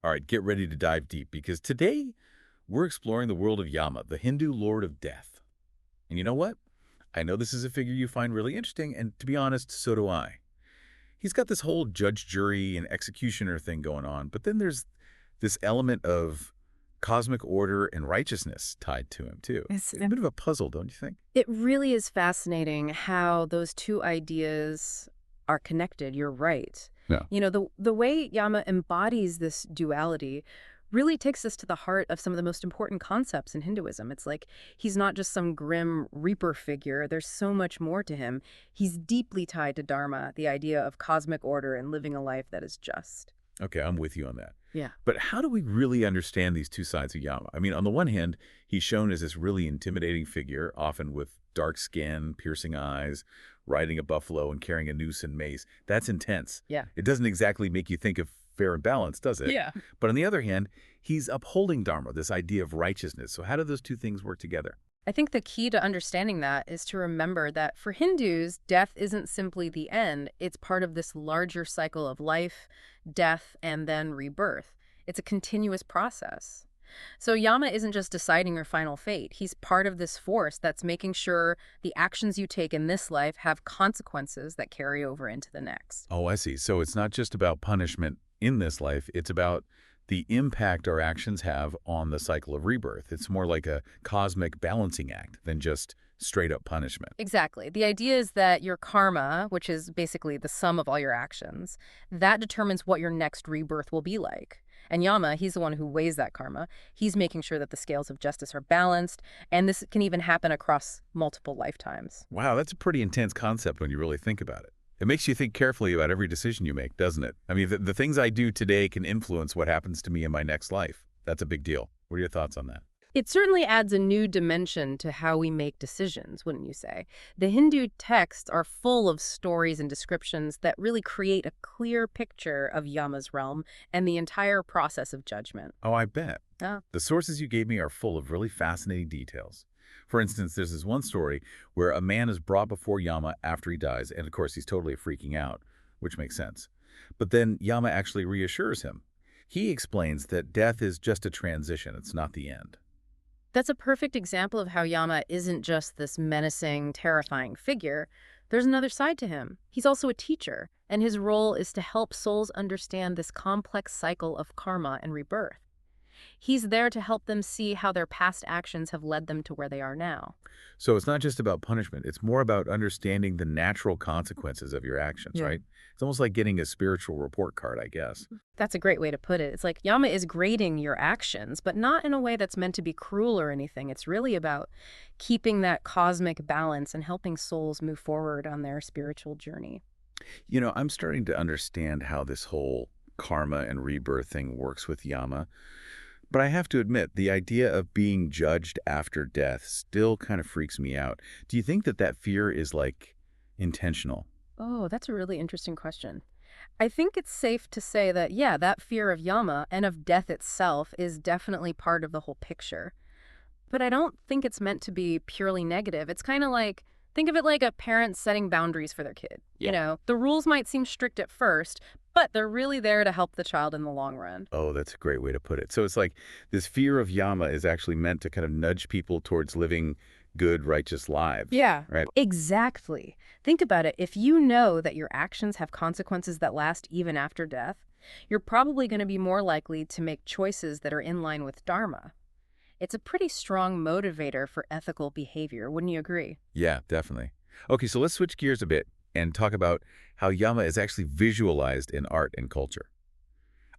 All right, get ready to dive deep because today we're exploring the world of Yama, the Hindu lord of death. And you know what? I know this is a figure you find really interesting, and to be honest, so do I. He's got this whole judge, jury, and executioner thing going on, but then there's this element of cosmic order and righteousness tied to him, too. It's, It's a bit of a puzzle, don't you think? it really is fascinating how those two ideas are connected. You're right. Yeah. The way Yama embodies this duality really takes us to the heart of some of the most important concepts in Hinduism. It's like he's not just some grim reaper figure. There's so much more to him. He's deeply tied to Dharma, the idea of cosmic order and living a life that is just. Okay, I'm with you on that. Yeah. But how do we really understand these two sides of Yama? I mean, on the one hand, he's shown as this really intimidating figure, often with dark skin, piercing eyes, riding a buffalo and carrying a noose and mace. That's intense. Yeah. It doesn't exactly make you think of fair and balanced, does it? Yeah. But on the other hand, he's upholding Dharma, this idea of righteousness. So how do those two things work together? I think the key to understanding that is to remember that for Hindus, death isn't simply the end. It's part of this larger cycle of life, death, and then rebirth. It's a continuous process. So Yama isn't just deciding your final fate. He's part of this force that's making sure the actions you take in this life have consequences that carry over into the next. Oh, I see. So it's not just about punishment in this life. It's about the impact our actions have on the cycle of rebirth. It's more like a cosmic balancing act than just straight up punishment. Exactly. The idea is that your karma, which is basically the sum of all your actions, that determines what your next rebirth will be like. And Yama, he's the one who weighs that karma. He's making sure that the scales of justice are balanced, and this can even happen across multiple lifetimes. Wow, that's a pretty intense concept when you really think about it. It makes you think carefully about every decision you make, doesn't it? I mean, the things I do today can influence what happens to me in my next life. That's a big deal. What are your thoughts on that? It certainly adds a new dimension to how we make decisions, wouldn't you say? The Hindu texts are full of stories and descriptions that really create a clear picture of Yama's realm and the entire process of judgment. Oh, I bet. Ah. The sources you gave me are full of really fascinating details. For instance, there's this one story where a man is brought before Yama after he dies, and of course he's totally freaking out, which makes sense. But then Yama actually reassures him. He explains that death is just a transition, it's not the end. That's a perfect example of how Yama isn't just this menacing, terrifying figure. There's another side to him. He's also a teacher, and his role is to help souls understand this complex cycle of karma and rebirth. He's there to help them see how their past actions have led them to where they are now. So it's not just about punishment, it's more about understanding the natural consequences of your actions, Yeah. right? It's almost like getting a spiritual report card, I guess. That's a great way to put it. It's like Yama is grading your actions, but not in a way that's meant to be cruel or anything. It's really about keeping that cosmic balance and helping souls move forward on their spiritual journey. You know, I'm starting to understand how this whole karma and rebirth thing works with Yama. But I have to admit, the idea of being judged after death still kind of freaks me out. Do you think that that fear is, like, intentional? Oh, that's a really interesting question. I think it's safe to say that, yeah, that fear of Yama and of death itself is definitely part of the whole picture. But I don't think it's meant to be purely negative. It's kind of like, think of it like a parent setting boundaries for their kid. Yeah. The rules might seem strict at first, but they're really there to help the child in the long run. Oh, that's a great way to put it. So it's like this fear of Yama is actually meant to kind of nudge people towards living good, righteous lives. Yeah, Right? exactly. Think about it. If you know that your actions have consequences that last even after death, you're probably going to be more likely to make choices that are in line with Dharma. It's a pretty strong motivator for ethical behavior, wouldn't you agree? Yeah, definitely. Okay, so let's switch gears a bit and talk about how Yama is actually visualized in art and culture.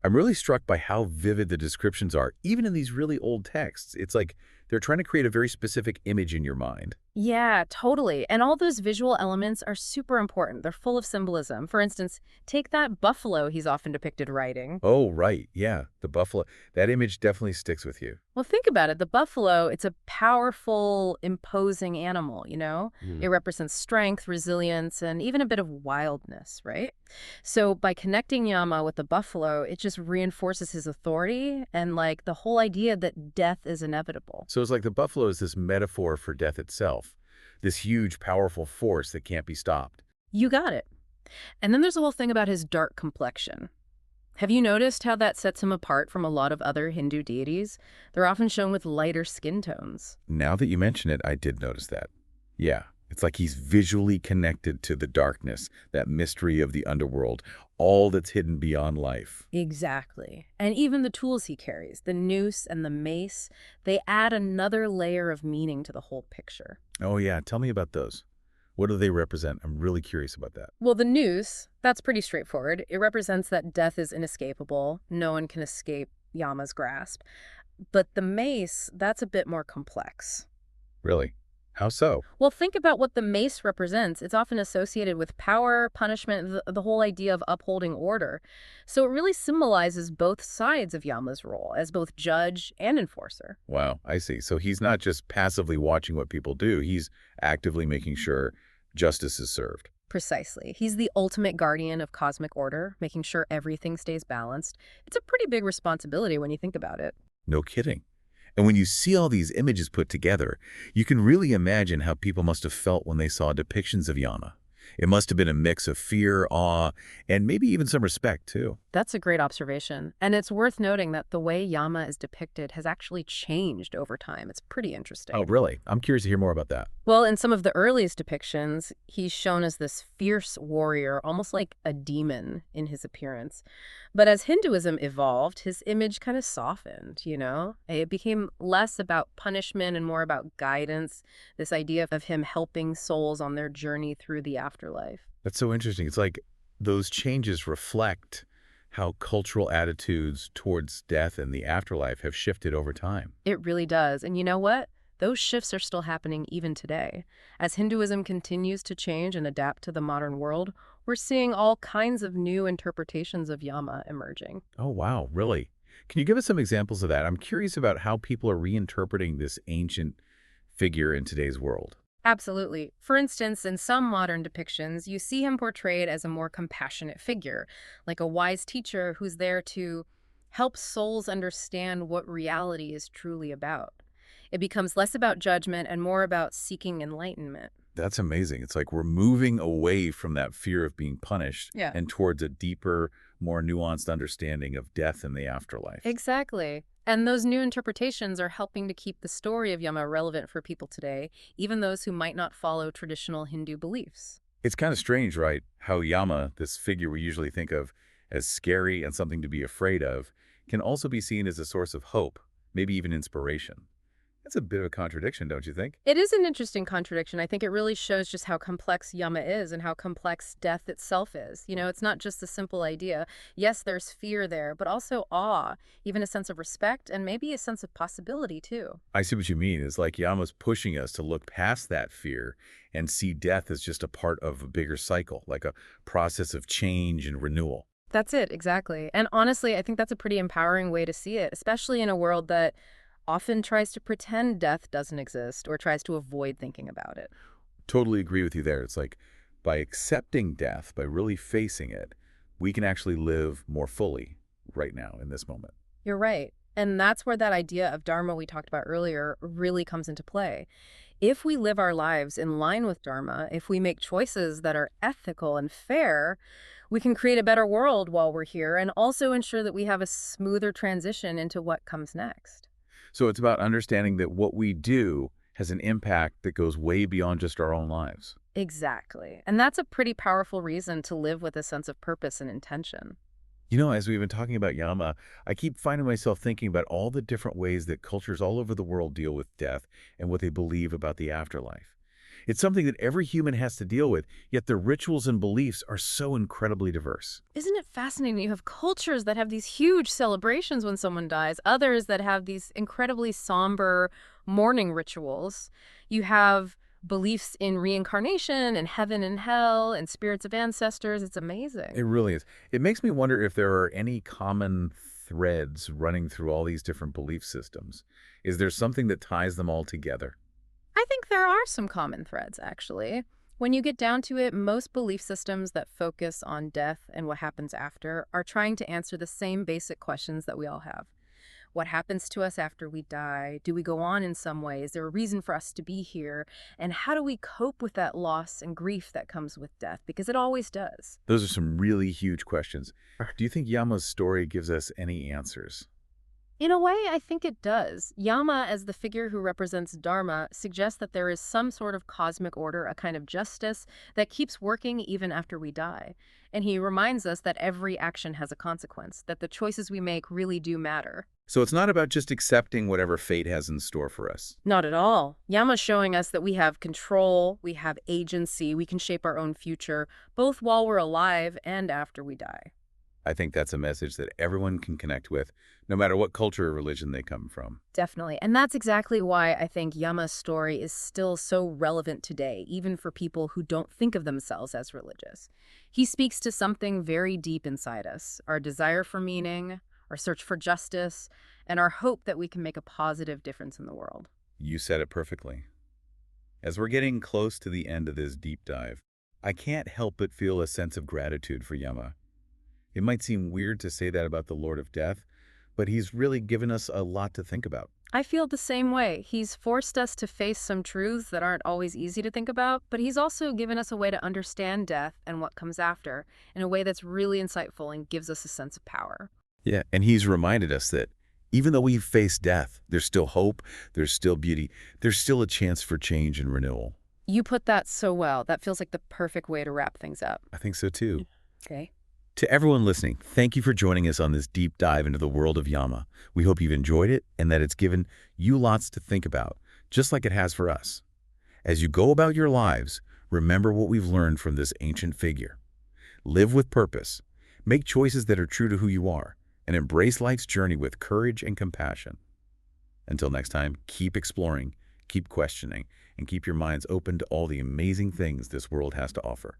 I'm really struck by how vivid the descriptions are, even in these really old texts. It's like they're trying to create a very specific image in your mind. Yeah, totally. And all those visual elements are super important. They're full of symbolism. For instance, take that buffalo he's often depicted riding. Oh, right. Yeah, the buffalo. That image definitely sticks with you. Well, think about it. The buffalo, it's a powerful, imposing animal. Mm. It represents strength, resilience, and even a bit of wildness, right? So by connecting Yama with the buffalo, it just reinforces his authority and like the whole idea that death is inevitable. So it's like the buffalo is this metaphor for death itself, this huge, powerful force that can't be stopped. You got it. And then there's the whole thing about his dark complexion. Have you noticed how that sets him apart from a lot of other Hindu deities? They're often shown with lighter skin tones. Now that you mention it, I did notice that. Yeah, it's like he's visually connected to the darkness, that mystery of the underworld, all that's hidden beyond life. Exactly. And even the tools he carries, the noose and the mace, they add another layer of meaning to the whole picture. Oh yeah, tell me about those. What do they represent? I'm really curious about that. Well, the noose, that's pretty straightforward. It represents that death is inescapable. No one can escape Yama's grasp. But the mace, that's a bit more complex. Really? How so? Well, think about what the mace represents. It's often associated with power, punishment, the whole idea of upholding order. So it really symbolizes both sides of Yama's role as both judge and enforcer. Wow, I see. So he's not just passively watching what people do, he's actively making sure justice is served. Precisely. He's the ultimate guardian of cosmic order, making sure everything stays balanced. It's a pretty big responsibility when you think about it. No kidding. And when you see all these images put together, you can really imagine how people must have felt when they saw depictions of Yama. It must have been a mix of fear, awe, and maybe even some respect, too. That's a great observation. And it's worth noting that the way Yama is depicted has actually changed over time. It's pretty Oh, interesting. really? I'm curious to hear more about that. Well, in some of the earliest depictions, he's shown as this fierce warrior, almost like a demon in his appearance. But as Hinduism evolved, his image kind of softened, you know? It became less about punishment and more about guidance, this idea of him helping souls on their journey through the afterlife. That's so interesting. It's like those changes reflect how cultural attitudes towards death and the afterlife have shifted over time. It really does. And you know what? Those shifts are still happening even today. As Hinduism continues to change and adapt to the modern world, we're seeing all kinds of new interpretations of Yama emerging. Oh, wow, really? Can you give us some examples of that? I'm curious about how people are reinterpreting this ancient figure in today's world. Absolutely. For instance, in some modern depictions, you see him portrayed as a more compassionate figure, like a wise teacher who's there to help souls understand what reality is truly about. It becomes less about judgment and more about seeking enlightenment. That's amazing. It's like we're moving away from that fear of being punished Yeah. and towards a deeper, more nuanced understanding of death and the afterlife. Exactly. And those new interpretations are helping to keep the story of Yama relevant for people today, even those who might not follow traditional Hindu beliefs. It's kind of strange, right? How Yama, this figure we usually think of as scary and something to be afraid of, can also be seen as a source of hope, maybe even inspiration. That's a bit of a contradiction, don't you think? It is an interesting contradiction. I think it really shows just how complex Yama is and how complex death itself is. You know, it's not just a simple idea. Yes, there's fear there, but also awe, even a sense of respect, and maybe a sense of possibility, too. I see what you mean. It's like Yama's pushing us to look past that fear and see death as just a part of a bigger cycle, like a process of change and renewal. That's it, exactly. And honestly, I think that's a pretty empowering way to see it, especially in a world that often tries to pretend death doesn't exist or tries to avoid thinking about it. Totally agree with you there. It's like by accepting death, by really facing it, we can actually live more fully right now in this moment. You're right. And that's where that idea of Dharma we talked about earlier really comes into play. If we live our lives in line with Dharma, if we make choices that are ethical and fair, we can create a better world while we're here and also ensure that we have a smoother transition into what comes next. So it's about understanding that what we do has an impact that goes way beyond just our own lives. Exactly. And that's a pretty powerful reason to live with a sense of purpose and intention. You know, as we've been talking about Yama, I keep finding myself thinking about all the different ways that cultures all over the world deal with death and what they believe about the afterlife. It's something that every human has to deal with, yet their rituals and beliefs are so incredibly diverse. Isn't it fascinating? You have cultures that have these huge celebrations when someone dies, others that have these incredibly somber mourning rituals. You have beliefs in reincarnation and heaven and hell and spirits of ancestors. It's It amazing. really is. It makes me wonder if there are any common threads running through all these different belief systems. Is there something that ties them all together? I think there are some common threads, actually. When you get down to it, most belief systems that focus on death and what happens after are trying to answer the same basic questions that we all have. What happens to us after we die? Do we go on in some way? Is there a reason for us to be here? And how do we cope with that loss and grief that comes with death? Because it always does. Those are some really huge questions. Do you think Yama's story gives us any answers? In a way, I think it does. Yama, as the figure who represents Dharma, suggests that there is some sort of cosmic order, a kind of justice that keeps working even after we die. And he reminds us that every action has a consequence, that the choices we make really do matter. So it's not about just accepting whatever fate has in store for us. Not at all. Yama's showing us that we have control, we have agency, we can shape our own future, both while we're alive and after we die. I think that's a message that everyone can connect with, no matter what culture or religion they come from. Definitely. And that's exactly why I think Yama's story is still so relevant today, even for people who don't think of themselves as religious. He speaks to something very deep inside us, our desire for meaning, our search for justice, and our hope that we can make a positive difference in the world. You said it perfectly. As we're getting close to the end of this deep dive, I can't help but feel a sense of gratitude for Yama. It might seem weird to say that about the Lord of Death, but he's really given us a lot to think about. I feel the same way. He's forced us to face some truths that aren't always easy to think about, but he's also given us a way to understand death and what comes after in a way that's really insightful and gives us a sense of power. Yeah, and he's reminded us that even though we face death, there's still hope, there's still beauty, there's still a chance for change and renewal. You put that so well. That feels like the perfect way to wrap things up. I think so too. Okay. To everyone listening, thank you for joining us on this deep dive into the world of Yama. We hope you've enjoyed it and that it's given you lots to think about, just like it has for us. As you go about your lives, remember what we've learned from this ancient figure. Live with purpose, make choices that are true to who you are, and embrace life's journey with courage and compassion. Until next time, keep exploring, keep questioning, and keep your minds open to all the amazing things this world has to offer.